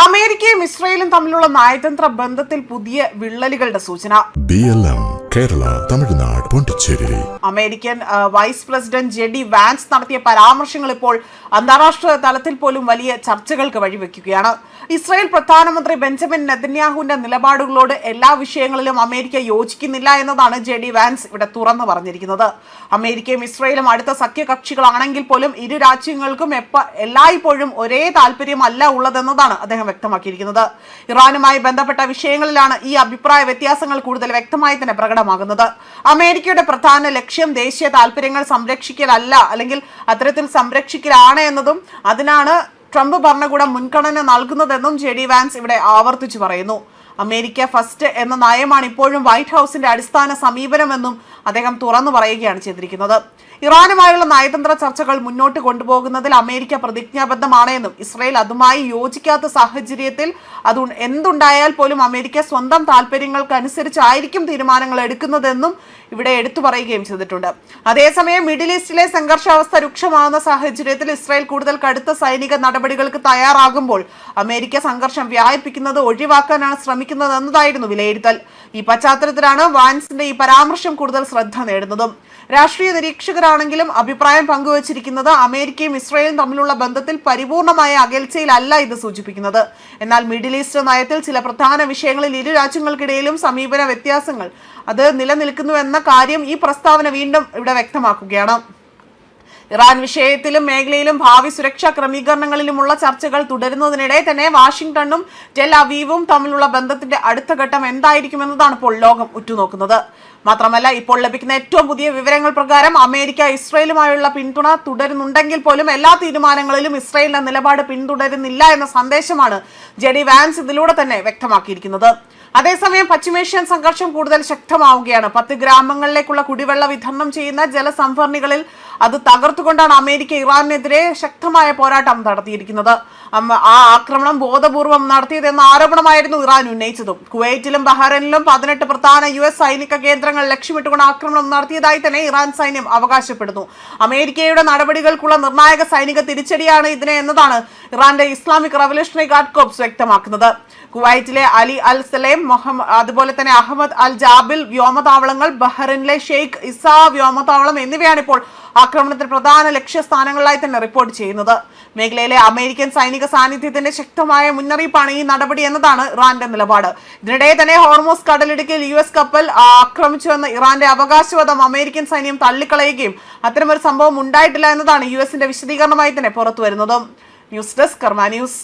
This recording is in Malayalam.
അമേരിക്കയും ഇസ്രയേലും തമ്മിലുള്ള നയതന്ത്ര ബന്ധത്തിൽ പുതിയ വിള്ളലുകളുടെ സൂചന. BLM Kerala, Tamil Nadu, Pondicherry. American vice president JD vans നടത്തിയ പരാമർശങ്ങൾ ഇപ്പോൾ അന്താരാഷ്ട്ര തലത്തിൽ പോലും വലിയ ചർച്ചകൾക്ക് വഴിവെക്കുകയാണ്. ഇസ്രായേൽ പ്രധാനമന്ത്രി ബെഞ്ചമിൻ നെതന്യാഹുവിന്റെ നിലപാടുകളോട് എല്ലാ വിഷയങ്ങളിലും അമേരിക്ക യോജിക്കുന്നില്ല എന്നതാണ് JD വാൻസ് ഇവിടെ തുറന്നു പറഞ്ഞിരിക്കുന്നത്. അമേരിക്കയും ഇസ്രായേലും അടുത്ത സഖ്യകക്ഷികളാണെങ്കിൽ പോലും ഇരു രാജ്യങ്ങൾക്കും എല്ലായ്പ്പോഴും ഒരേ താല്പര്യമല്ല ഉള്ളതെന്നതാണ് അദ്ദേഹം വ്യക്തമാക്കിയിരിക്കുന്നത്. ഇറാനുമായി ബന്ധപ്പെട്ട വിഷയങ്ങളിലാണ് ഈ അഭിപ്രായ വ്യത്യാസങ്ങൾ കൂടുതൽ വ്യക്തമായി തന്നെ പ്രകടമാകുന്നത്. അമേരിക്കയുടെ പ്രധാന ലക്ഷ്യം ദേശീയ താല്പര്യങ്ങൾ സംരക്ഷിക്കലല്ല, അല്ലെങ്കിൽ അത്തരത്തിൽ സംരക്ഷിക്കലാണ് എന്നതും അതിനാണ് ട്രംപ് ഭരണകൂടം മുൻഗണന നൽകുന്നതെന്നും JD വാൻസ് ഇവിടെ ആവർത്തിച്ചു പറയുന്നു. അമേരിക്ക ഫസ്റ്റ് എന്ന നയമാണ് ഇപ്പോഴും വൈറ്റ് ഹൗസിന്റെ അടിസ്ഥാന സമീപനമെന്നും അദ്ദേഹം തുറന്നു പറയുകയാണ് ചെയ്തിരിക്കുന്നത്. ഇറാനുമായുള്ള നയതന്ത്ര ചർച്ചകൾ മുന്നോട്ട് കൊണ്ടുപോകുന്നതിൽ അമേരിക്ക പ്രതിജ്ഞാബദ്ധമാണ് എന്നും ഇസ്രായേൽ അതുമായി യോജിക്കാത്ത സാഹചര്യത്തിൽ അത് എന്തുണ്ടായാൽ പോലും അമേരിക്ക സ്വന്തം താല്പര്യങ്ങൾക്കനുസരിച്ചായിരിക്കും തീരുമാനങ്ങൾ എടുക്കുന്നതെന്നും ഇവിടെ എടുത്തു പറയുകയും ചെയ്തിട്ടുണ്ട്. അതേസമയം മിഡിൽ ഈസ്റ്റിലെ സംഘർഷാവസ്ഥ രൂക്ഷമാകുന്ന സാഹചര്യത്തിൽ ഇസ്രായേൽ കൂടുതൽ കടുത്ത സൈനിക നടപടികൾക്ക് തയ്യാറാകുമ്പോൾ അമേരിക്ക സംഘർഷം വ്യാപിപ്പിക്കുന്നത് ഒഴിവാക്കാനാണ് ശ്രമിക്കുന്നത് എന്നതായിരുന്നു വിലയിരുത്തൽ. ഈ പശ്ചാത്തലത്തിലാണ് വാൻസിന്റെ ഈ പരാമർശം കൂടുതൽ ശ്രദ്ധ നേടുന്നതും. രാഷ്ട്രീയ നിരീക്ഷകരാണെങ്കിലും അഭിപ്രായം പങ്കുവച്ചിരിക്കുന്നത് അമേരിക്കയും ഇസ്രായേലും തമ്മിലുള്ള ബന്ധത്തിൽ പരിപൂർണമായ അകൽച്ചയിലല്ല ഇത് സൂചിപ്പിക്കുന്നത്. എന്നാൽ മിഡിൽ ഈസ്റ്റ് നയത്തിൽ ചില പ്രധാന വിഷയങ്ങളിൽ ഇരു രാജ്യങ്ങൾക്കിടയിലും സമീപന വ്യത്യാസങ്ങൾ അത് നിലനിൽക്കുന്നുവെന്ന കാര്യം ഈ പ്രസ്താവന വീണ്ടും ഇവിടെ വ്യക്തമാക്കുകയാണ്. ഇറാൻ വിഷയത്തിലും മേഖലയിലും ഭാവി സുരക്ഷാ ക്രമീകരണങ്ങളിലുമുള്ള ചർച്ചകൾ തുടരുന്നതിനിടെ തന്നെ വാഷിംഗ്ടണും ടെൽ അവീവും തമ്മിലുള്ള ബന്ധത്തിന്റെ അടുത്ത ഘട്ടം എന്തായിരിക്കുമെന്നതാണ് ഇപ്പോൾ ലോകം ഉറ്റുനോക്കുന്നത്. മാത്രമല്ല, ഇപ്പോൾ ലഭിക്കുന്ന ഏറ്റവും പുതിയ വിവരങ്ങൾ പ്രകാരം അമേരിക്ക ഇസ്രായേലുമായുള്ള പിന്തുണ തുടരുന്നുണ്ടെങ്കിൽ പോലും എല്ലാ തീരുമാനങ്ങളിലും ഇസ്രായേലിന്റെ നിലപാട് പിന്തുടരുന്നില്ല എന്ന സന്ദേശമാണ് JD വാൻസ് ഇതിലൂടെ തന്നെ വ്യക്തമാക്കിയിരിക്കുന്നത്. അതേസമയം പശ്ചിമേഷ്യൻ സംഘർഷം കൂടുതൽ ശക്തമാവുകയാണ്. 10 ഗ്രാമങ്ങളിലേക്കുള്ള കുടിവെള്ള വിതരണം ചെയ്യുന്ന ജലസംഭരണികളിൽ അത് തകർത്തുകൊണ്ടാണ് അമേരിക്ക ഇറാനെതിരെ ശക്തമായ പോരാട്ടം നടത്തിയിരിക്കുന്നത്. ആ ആക്രമണം ബോധപൂർവം നടത്തിയതെന്ന ആരോപണമായിരുന്നു ഇറാൻ ഉന്നയിച്ചതും. കുവൈറ്റിലും ബഹ്റൈനിലും 18 പ്രധാന US സൈനിക കേന്ദ്രങ്ങൾ ലക്ഷ്യമിട്ടുകൊണ്ട് ആക്രമണം നടത്തിയതായി തന്നെ ഇറാൻ സൈന്യം അവകാശപ്പെടുന്നു. അമേരിക്കയുടെ നടപടികൾക്കുള്ള നിർണായക സൈനിക തിരിച്ചടിയാണ് ഇതിനെ എന്നതാണ് ഇറാന്റെ ഇസ്ലാമിക് റവല്യൂഷണറി ഗാർഡ് കോർപ്സ് വ്യക്തമാക്കുന്നത്. കുവൈറ്റിലെ അലി അൽ സലേം, അതുപോലെ തന്നെ അഹമ്മദ് അൽ ജാബിൽ വ്യോമതാവളങ്ങൾ, ബഹ്റൈനിലെ ഷെയ്ഖ് ഇസ വ്യോമതാവളം എന്നിവയാണ് ഇപ്പോൾ ആക്രമണത്തിൽ പ്രധാന ലക്ഷ്യസ്ഥാനങ്ങളായി തന്നെ റിപ്പോർട്ട് ചെയ്യുന്നത്. മേഖലയിലെ അമേരിക്കൻ സൈനിക സാന്നിധ്യത്തിന്റെ ശക്തമായ മുന്നറിയിപ്പാണ് ഈ നടപടി എന്നതാണ് ഇറാന്റെ നിലപാട്. ഇതിനിടെ തന്നെ ഹോർമോസ് കടലിടുക്കിൽ US കപ്പൽ ആക്രമിച്ചുവെന്ന ഇറാന്റെ അവകാശവാദം അമേരിക്കൻ സൈന്യം തള്ളിക്കളയുകയും അത്തരമൊരു സംഭവം ഉണ്ടായിട്ടില്ല എന്നതാണ് US വിശദീകരണമായി തന്നെ പുറത്തുവരുന്നതും. ന്യൂസ് ഡെസ്ക് കർമ്മ ന്യൂസ്.